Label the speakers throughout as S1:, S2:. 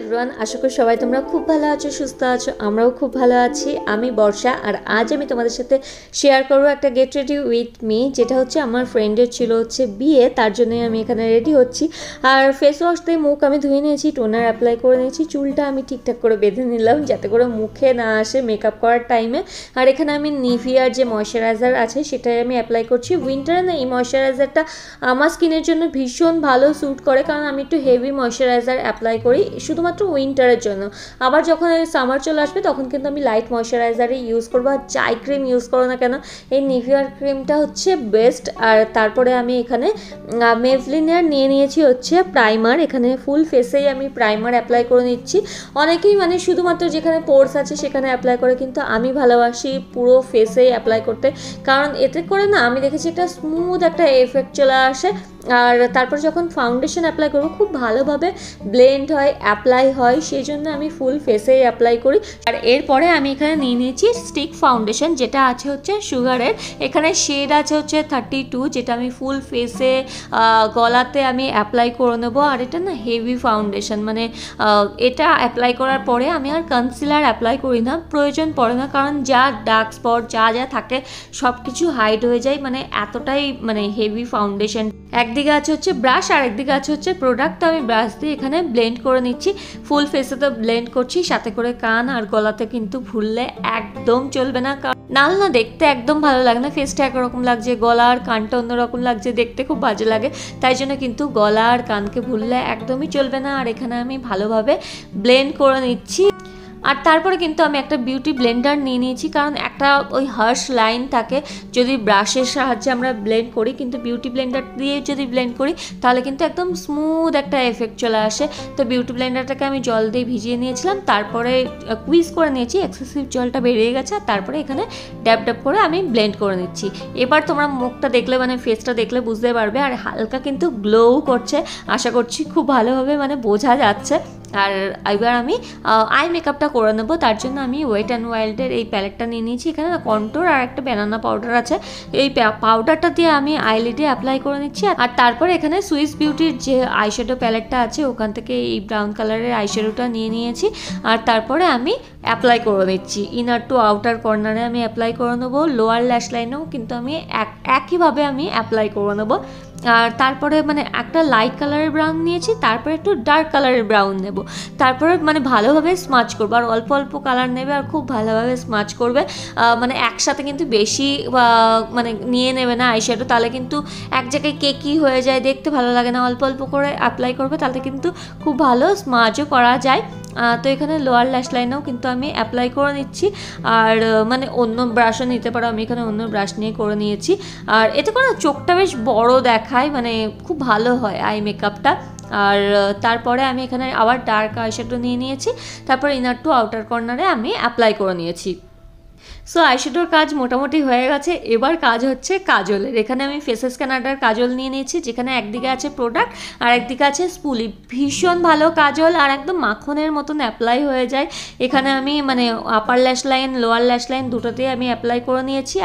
S1: Everyone, আশা করি সবাই তোমরা খুব ভালো আছো, সুস্থ আছো। আমরাও খুব ভালো আছি। আমি বর্ষা, আর আজ আমি তোমাদের সাথে শেয়ার করবো একটা গেট রেডি উইথ মি, যেটা হচ্ছে আমার ফ্রেন্ডের ছিল হচ্ছে বিয়ে, তার জন্যই আমি এখানে রেডি হচ্ছি। আর ফেস ওয়াশ দিয়ে মুখ আমি ধুয়ে নিয়েছি, টোনার অ্যাপ্লাই করে নিয়েছি, চুলটা আমি ঠিকঠাক করে বেঁধে নিলাম যাতে করে মুখে না আসে মেকআপ করার টাইমে। আর এখানে আমি নিভিয়ার যে ময়শ্চারাইজার আছে সেটাই আমি অ্যাপ্লাই করছি। উইন্টারে না এই ময়শ্চারাইজারটা আমার স্কিনের জন্য ভীষণ ভালো স্যুট করে, কারণ আমি একটু হেভি ময়শ্চারাইজার অ্যাপ্লাই করি শুধুমাত্র উইন্টারের জন্য। আবার যখন সামার চলে আসবে তখন কিন্তু আমি লাইট ময়শ্চারাইজারই ইউজ করবো। আর যাই ক্রিম ইউজ করো না কেন, এই নিভিয়ার ক্রিমটা হচ্ছে বেস্ট। আর তারপরে আমি এখানে মেভলিনের নিয়ে নিয়েছি হচ্ছে প্রাইমার। এখানে ফুল ফেসেই আমি প্রাইমার অ্যাপ্লাই করে নিচ্ছি। অনেকেই মানে শুধুমাত্র যেখানে পোর্স আছে সেখানে অ্যাপ্লাই করে, কিন্তু আমি ভালোবাসি পুরো ফেসেই অ্যাপ্লাই করতে, কারণ এতে করে না আমি দেখেছি একটা স্মুথ একটা এফেক্ট চলে আসে। আর তারপর যখন ফাউন্ডেশন অ্যাপ্লাই করবো খুব ভালোভাবে ব্লেন্ড হয়, অ্যাপ্লাই হয়, সেই জন্য আমি ফুল ফেসেই অ্যাপ্লাই করি। আর এরপরে আমি এখানে নিয়ে নিয়েছি স্টিক ফাউন্ডেশন, যেটা আছে হচ্ছে সুগারের। এখানে শেড আছে হচ্ছে 32, যেটা আমি ফুল ফেসে গলাতে আমি অ্যাপ্লাই করে নেবো। আর এটা না হেভি ফাউন্ডেশন, মানে এটা অ্যাপ্লাই করার পরে আমি আর কনসিলার অ্যাপ্লাই করি না, প্রয়োজন পড়ে না, কারণ যা ডার্ক স্পট যা যা থাকে সব কিছু হাইড হয়ে যায়, মানে এতটাই মানে হেভি ফাউন্ডেশন। একদিকে আছে হচ্ছে ব্রাশ আর একদিকে আছে হচ্ছে প্রোডাক্ট। আমি ব্রাশ দিয়ে এখানে ব্লেন্ড করে নিচ্ছি, ফুল ফেসে তো ব্লেন্ড করছি, সাথে করে কান আর গলাতে কিন্তু ভুললে একদম চলবে না, নাল না দেখতে একদম ভালো লাগে না। ফেসটা একরকম লাগছে, গলা আর কানটা অন্যরকম লাগছে, দেখতে খুব বাজে লাগে। তাই জন্য কিন্তু গলা আর কানকে ভুললে একদমই চলবে না। আর এখানে আমি ভালোভাবে ব্লেন্ড করে নিচ্ছি। আর তারপরে কিন্তু আমি একটা বিউটি ব্লেন্ডার নিয়ে নিয়েছি, কারণ একটা ওই হার্শ লাইন থাকে যদি ব্রাশের সাহায্যে আমরা ব্লেন্ড করি, কিন্তু বিউটি ব্লেন্ডার দিয়ে যদি ব্লেন্ড করি তাহলে কিন্তু একদম স্মুথ একটা এফেক্ট চলে আসে। তো বিউটি ব্লেন্ডারটাকে আমি জল দিয়ে ভিজিয়ে নিয়েছিলাম, তারপরে কুইজ করে নিয়েছি, এক্সেসিভ জলটা বেরিয়ে গেছে। আর তারপরে এখানে ড্যাব ড্যাব করে আমি ব্লেন্ড করে নিচ্ছি। এবার তোমরা মুখটা দেখলে মানে ফেসটা দেখলে বুঝতে পারবে। আর হালকা কিন্তু গ্লোও করছে, আশা করছি খুব ভালোভাবে মানে বোঝা যাচ্ছে। আর এবার আমি আই মেকআপটা করে নেবো, তার জন্য আমি ওয়েট অ্যান্ড ওয়াইল্ডের এই প্যালেটটা নিয়ে নিয়েছি। এখানে কন্ট্যুর আর একটা ব্যানানা পাউডার আছে, এই পাউডারটা দিয়ে আমি আইলিডে অ্যাপ্লাই করে নিচ্ছি। আর তারপরে এখানে সুইস বিউটির যে আইশ্যাডো প্যালেটটা আছে ওখান থেকে এই ব্রাউন কালারের আইশ্যাডোটা নিয়ে নিয়েছি। আর তারপরে আমি অ্যাপ্লাই করে নিচ্ছি ইনার টু আউটার কর্নারে আমি অ্যাপ্লাই করে নেবো। লোয়ার ল্যাশ লাইনেও কিন্তু আমি একইভাবে আমি অ্যাপ্লাই করে নেবো। আর তারপরে মানে একটা লাইট কালারের ব্রাউন নিয়েছি, তারপরে একটু ডার্ক কালারের ব্রাউন নেব, তারপরে মানে ভালোভাবে স্মাচ করবো। আর অল্প অল্প কালার নেবে আর খুব ভালোভাবে স্মাচ করবে, মানে একসাথে কিন্তু বেশি মানে নিয়ে নেবে না আইশ্যাডো, তাহলে কিন্তু এক জায়গায় কেকি হয়ে যায়, দেখতে ভালো লাগে না। অল্প অল্প করে অ্যাপ্লাই করবে, তাহলে কিন্তু খুব ভালো স্মাচও করা যায়। তো এখানে লোয়ার ল্যাশ লাইনেও কিন্তু আমি অ্যাপ্লাই করে নিচ্ছি। আর মানে অন্য ব্রাশও নিতে পারো, আমি এখানে অন্য ব্রাশ নিয়ে করে নিয়েছি। আর এতে করে চোখটা বেশ বড় দেখায়, মানে খুব ভালো হয় আই মেকআপটা। আর তারপরে আমি এখানে আবার ডার্ক আইশ্যাডো নিয়ে নিয়েছি, তারপর ইনার টু আউটার কর্নারে আমি অ্যাপ্লাই করে নিয়েছি। সো আইশ্যাডোর কাজ মোটামুটি হয়ে গেছে। এবার কাজ হচ্ছে কাজলের। এখানে আমি ফেসেস কানাডার কাজল নিয়ে নিয়েছি, যেখানে একদিকে আছে প্রোডাক্ট আর একদিকে আছে স্পুলি। ভীষণ ভালো কাজল, আর একদম মাখনের মতন অ্যাপ্লাই হয়ে যায়। এখানে আমি মানে আপার ল্যাশ লাইন লোয়ার ল্যাশ লাইন দুটোতেই আমি অ্যাপ্লাই করে নিয়েছি,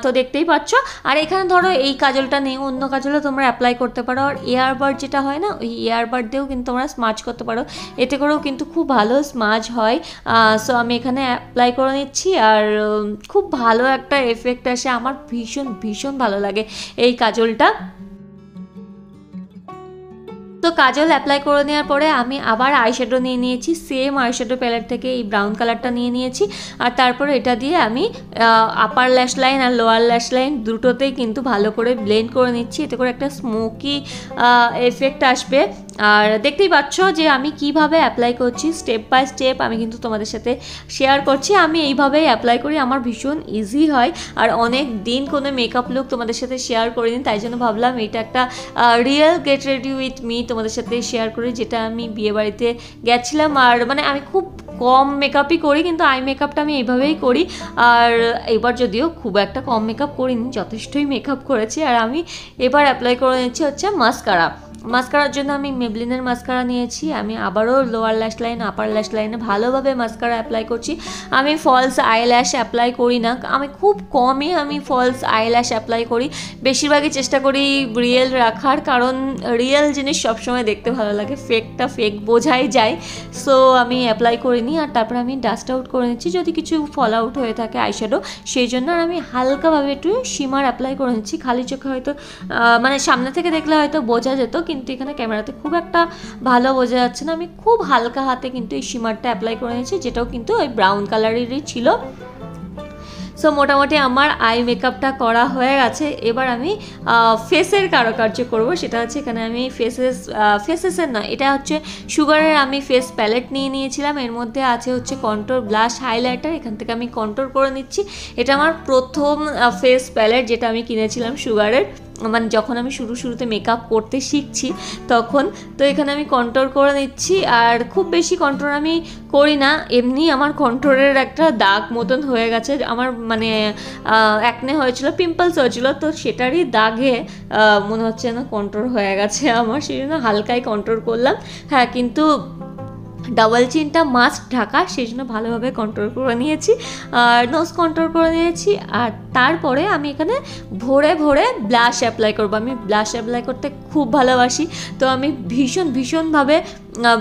S1: তো দেখতেই পাচ্ছ। আর এখানে ধরো এই কাজলটা নেই, অন্য কাজলও তোমরা অ্যাপ্লাই করতে পারো। আর এয়ারবাড যেটা হয় না, ওই এয়ারবাড দিয়েও কিন্তু তোমরা স্মাচ করতে পারো, এতে করেও কিন্তু খুব ভালো স্মাচ হয়। সো আমি এখানে অ্যাপ্লাই করে নিচ্ছি, আর খুব ভালো একটা এফেক্ট আসে, আমার ভীষণ ভীষণ ভালো লাগে এই কাজলটা। তো কাজল অ্যাপ্লাই করে নেওয়ার পরে আমি আবার আইশ্যাডো নিয়ে নিয়েছি, সেম আইশ্যাডো প্যালেট থেকে এই ব্রাউন কালারটা নিয়ে নিয়েছি। আর তারপরে এটা দিয়ে আমি আপার ল্যাশ লাইন আর লোয়ার ল্যাশ লাইন দুটোতেই কিন্তু ভালো করে ব্লেন্ড করে নিচ্ছি, এতে করে একটা স্মোকি এফেক্ট আসবে। আর দেখতেই পাচ্ছ যে আমি কিভাবে অ্যাপ্লাই করছি, স্টেপ বাই স্টেপ আমি কিন্তু তোমাদের সাথে শেয়ার করছি। আমি এইভাবেই অ্যাপ্লাই করি, আমার ভীষণ ইজি হয়। আর অনেক দিন কোনো মেকআপ লুক তোমাদের সাথে শেয়ার করিনি, তাই জন্য ভাবলাম এটা একটা real get ready with me তোমাদের সাথে শেয়ার করি, যেটা আমি বিয়েবাড়িতে গেছিলাম। আর মানে আমি খুব কম মেকআপই করি, কিন্তু আই মেকআপটা আমি এইভাবেই করি। আর এবার যদিও খুব একটা কম মেকআপ করিনি, যথেষ্টই মেকআপ করেছি। আর আমি এবার অ্যাপ্লাই করে নিচ্ছি হচ্ছে মাস্কারা। মাস্কারার জন্য আমি মেবলিনের মাস্কারা নিয়েছি। আমি আবারও লোয়ার ল্যাশ লাইন আপার ল্যাশ লাইনে ভালোভাবে মাস্কারা অ্যাপ্লাই করছি। আমি ফলস আইল্যাশ অ্যাপ্লাই করি না, আমি খুব কমই ফলস আইল্যাশ অ্যাপ্লাই করি। বেশিরভাগই চেষ্টা করি রিয়েল রাখার, কারণ রিয়েল জিনিস সবসময় দেখতে ভালো লাগে, ফেকটা ফেক বোঝাই যায়। সো আমি অ্যাপ্লাই করিনি। আর তারপর আমি ডাস্ট আউট করে নিচ্ছি যদি কিছু ফল আউট হয়ে থাকে আইশ্যাডো, সেই জন্য। আর আমি হালকাভাবে একটু শিমার অ্যাপ্লাই করে নিচ্ছি। খালি চোখে হয়তো মানে সামনে থেকে দেখলে হয়তো বোঝা যেত, কিন্তু এখানে ক্যামেরাতে খুব একটা ভালো বোঝা যাচ্ছে না। আমি খুব হালকা হাতে কিন্তু এই শিমারটা অ্যাপ্লাই করে নিয়েছি, যেটাও কিন্তু ওই ব্রাউন কালারেরই ছিল। সো মোটামুটি আমার আই মেকআপটা করা হয়ে গেছে। এবার আমি ফেসের কারুকার্য করব, সেটা হচ্ছে এখানে আমি ফেসেসের না, এটা হচ্ছে সুগারের আমি ফেস প্যালেট নিয়ে নিয়েছিলাম। এর মধ্যে আছে হচ্ছে কন্ট্রোর, ব্লাশ, হাইলাইটার। এখান থেকে আমি কন্ট্রোর করে নিচ্ছি। এটা আমার প্রথম ফেস প্যালেট যেটা আমি কিনেছিলাম সুগারের, মানে যখন আমি শুরুতে মেকআপ করতে শিখছি তখন। তো এখানে আমি কন্ট্রোর করে নিচ্ছি। আর খুব বেশি কন্ট্রোর আমি করি না, এমনি আমার কন্ট্রোরের একটা দাগ মতন হয়ে গেছে। আমার মানে অ্যাকনে হয়েছিল, পিম্পলস হয়েছিল, তো সেটারই দাগে মনে হচ্ছে না কন্ট্রোর হয়ে গেছে আমার, সেই জন্য হালকাই কন্ট্রোর করলাম। হ্যাঁ, কিন্তু ডাবল চিনটা মাস্ট ঢাকা, সেই জন্য ভালোভাবে কন্ট্রোল করে নিয়েছি। আর নোজ কন্ট্রোল করে নিয়েছি। আর তারপরে আমি এখানে ভরে ভরে ব্লাশ অ্যাপ্লাই করবো। আমি ব্লাশ অ্যাপ্লাই করতে খুব ভালোবাসি, তো আমি ভীষণভাবে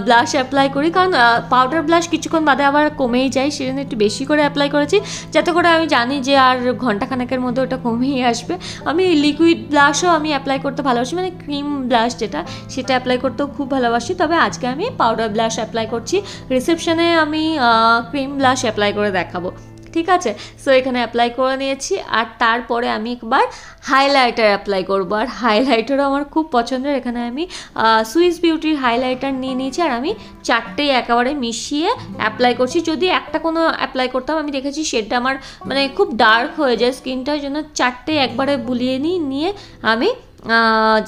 S1: ব্লাশ অ্যাপ্লাই করি, কারণ পাউডার ব্লাশ কিছুক্ষণ বাদে আবার কমেই যায়, সেজন্য একটু বেশি করে অ্যাপ্লাই করেছি, যাতে করে আমি জানি যে আর ঘন্টাখানেকের মধ্যে ওটা কমেই আসবে। আমি লিকুইড ব্লাশও আমি অ্যাপ্লাই করতে ভালোবাসি, মানে ক্রিম ব্লাশ যেটা, সেটা অ্যাপ্লাই করতেও খুব ভালোবাসি। তবে আজকে আমি পাউডার ব্লাশ অ্যাপ্লাই করছি, রিসেপশনে আমি ক্রিম ব্লাশ অ্যাপ্লাই করে দেখাবো, ঠিক আছে। সো এখানে অ্যাপ্লাই করে নিয়েছি। আর তারপরে আমি একবার হাইলাইটার অ্যাপ্লাই করবো। আর হাইলাইটারও আমার খুব পছন্দের। এখানে আমি সুইস বিউটির হাইলাইটার নিয়ে নিয়েছি। আর আমি চারটেই একেবারে মিশিয়ে অ্যাপ্লাই করছি। যদি একটা কোনো অ্যাপ্লাই করতাম, আমি দেখেছি শেডটা আমার মানে খুব ডার্ক হয়ে যায় স্কিনটার জন্য, চারটেই একবারে বুলিয়ে নিয়ে আমি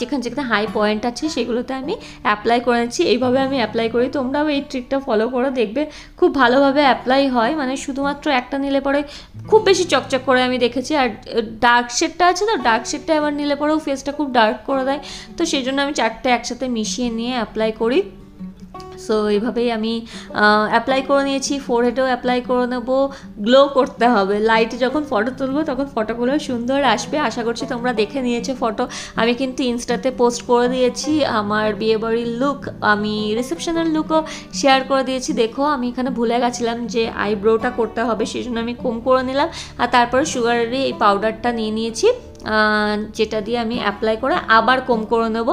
S1: যেখানে হাই পয়েন্ট আছে সেগুলোতে আমি অ্যাপ্লাই করে নিচ্ছি। এইভাবে আমি অ্যাপ্লাই করি, তোমরাও এই ট্রিকটা ফলো করো, দেখবে খুব ভালোভাবে অ্যাপ্লাই হয়। মানে শুধুমাত্র একটা নিলে পরে খুব বেশি চকচক করে আমি দেখেছি। আর ডার্ক শেডটা আছে, তো ডার্ক শেডটা এবার নিলে পরেও ফেসটা খুব ডার্ক করে দেয়, তো সেই জন্য আমি চারটে একসাথে মিশিয়ে নিয়ে অ্যাপ্লাই করি। সো এইভাবেই আমি অ্যাপ্লাই করে নিয়েছি। ফোরহেডেও অ্যাপ্লাই করে নেবো, গ্লো করতে হবে। লাইটে যখন ফটো তুলবো তখন ফটোগুলো সুন্দর আসবে। আশা করছি তোমরা দেখে নিয়েছো ফটো, আমি কিন্তু ইনস্টাতে পোস্ট করে দিয়েছি আমার বিয়েবাড়ির লুক, আমি রিসেপশনের লুকও শেয়ার করে দিয়েছি। দেখো, আমি এখানে ভুলে গেছিলাম যে আইব্রোটা করতে হবে, সেই জন্য আমি কম করে নিলাম। আর তারপরে সুগারেরই এই পাউডারটা নিয়ে নিয়েছি, যেটা দিয়ে আমি অ্যাপ্লাই করে আবার কম করে নেব।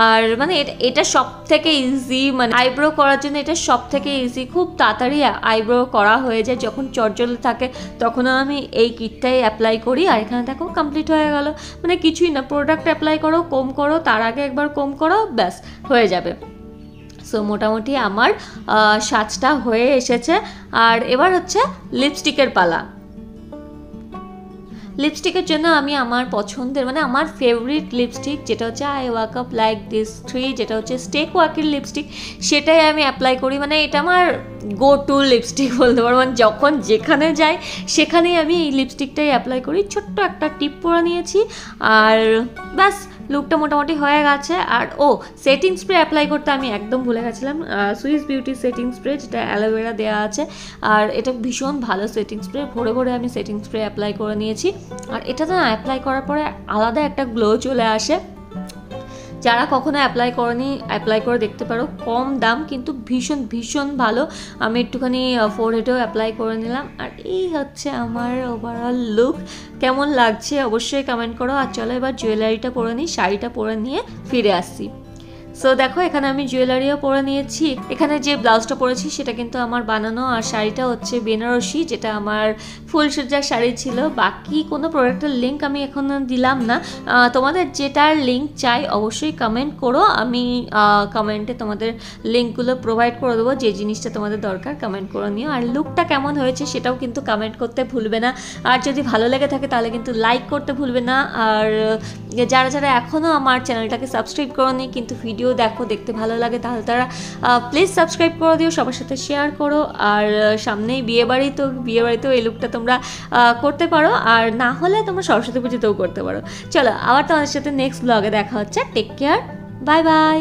S1: আর মানে এটা সব থেকে ইজি, মানে আইব্রো করার জন্য এটা সব থেকে ইজি, খুব তাড়াতাড়ি আইব্রো করা হয়ে যায়। যখন চটজলে থাকে তখনও আমি এই কিটটাই অ্যাপ্লাই করি। আর এখানে দেখো কমপ্লিট হয়ে গেল, মানে কিছুই না, প্রোডাক্ট অ্যাপ্লাই করো, কম করো, তার আগে একবার কম করো, ব্যাস হয়ে যাবে। সো মোটামুটি আমার সাজটা হয়ে এসেছে। আর এবার হচ্ছে লিপস্টিকের পালা। লিপস্টিকের জন্য আমি আমার পছন্দের, মানে আমার ফেভারিট লিপস্টিক যেটা হচ্ছে I walk up like this 3, যেটা হচ্ছে স্টেক ওয়াকের লিপস্টিক, সেটাই আমি অ্যাপ্লাই করি। মানে এটা আমার গো টু লিপস্টিক বলতে পারো, মানে যখন যেখানে যাই সেখানেই আমি এই লিপস্টিকটাই অ্যাপ্লাই করি। ছোট্ট একটা টিপ পরে নিয়েছি, আর ব্যাস লুকটা মোটামুটি হয়ে গেছে। আর সেটিং স্প্রে অ্যাপ্লাই করতে আমি একদম ভুলে গেছিলাম, সুইস বিউটি সেটিং স্প্রে, যেটা অ্যালোভেরা দেওয়া আছে। আর এটা ভীষণ ভালো সেটিং স্প্রে, ভরে ভরে আমি সেটিং স্প্রে অ্যাপ্লাই করে নিয়েছি। আর এটা তো অ্যাপ্লাই করার পরে আলাদা একটা গ্লো চলে আসে। যারা কখনো অ্যাপ্লাই করেনি অ্যাপ্লাই করে দেখতে পারো, কম দাম কিন্তু ভীষণ ভালো। আমি একটুখানি ফোরহেডেও অ্যাপ্লাই করে নিলাম। আর এই হচ্ছে আমার ওভারঅল লুক। কেমন লাগছে অবশ্যই কমেন্ট করো। আর চলো এবার জুয়েলারিটা পরে নিই, শাড়িটা পরে নিয়ে ফিরে আসছি। সো দেখো, এখানে আমি জুয়েলারিও পরে নিয়েছি। এখানে যে ব্লাউজটা পরেছি সেটা কিন্তু আমার বানানো, আর শাড়িটা হচ্ছে বেনারসি, যেটা আমার ফুলসজ্জার শাড়ি ছিল। বাকি কোনো প্রোডাক্টের লিঙ্ক আমি এখন দিলাম না, তোমাদের যেটার লিঙ্ক চাই অবশ্যই কমেন্ট করো, আমি কমেন্টে তোমাদের লিঙ্কগুলো প্রোভাইড করে দেবো। যে জিনিসটা তোমাদের দরকার কমেন্ট করে নিও। আর লুকটা কেমন হয়েছে সেটাও কিন্তু কমেন্ট করতে ভুলবে না। আর যদি ভালো লেগে থাকে তাহলে কিন্তু লাইক করতে ভুলবে না। আর যারা যারা এখনও আমার চ্যানেলটাকে সাবস্ক্রাইব করোনি কিন্তু ভিডিও দেখতে ভালো লাগে, তাহলে তারা প্লিজ সাবস্ক্রাইব করে দিও, সবার সাথে শেয়ার করো। আর সামনেই বিয়েবাড়িতেও এই লুকটা তোমরা করতে পারো, আর না হলে তোমরা সরস্বতী পুজোতেও করতে পারো। চলো, আবার তোমাদের সাথে নেক্সট ব্লগে দেখা হচ্ছে। Take care, bye by.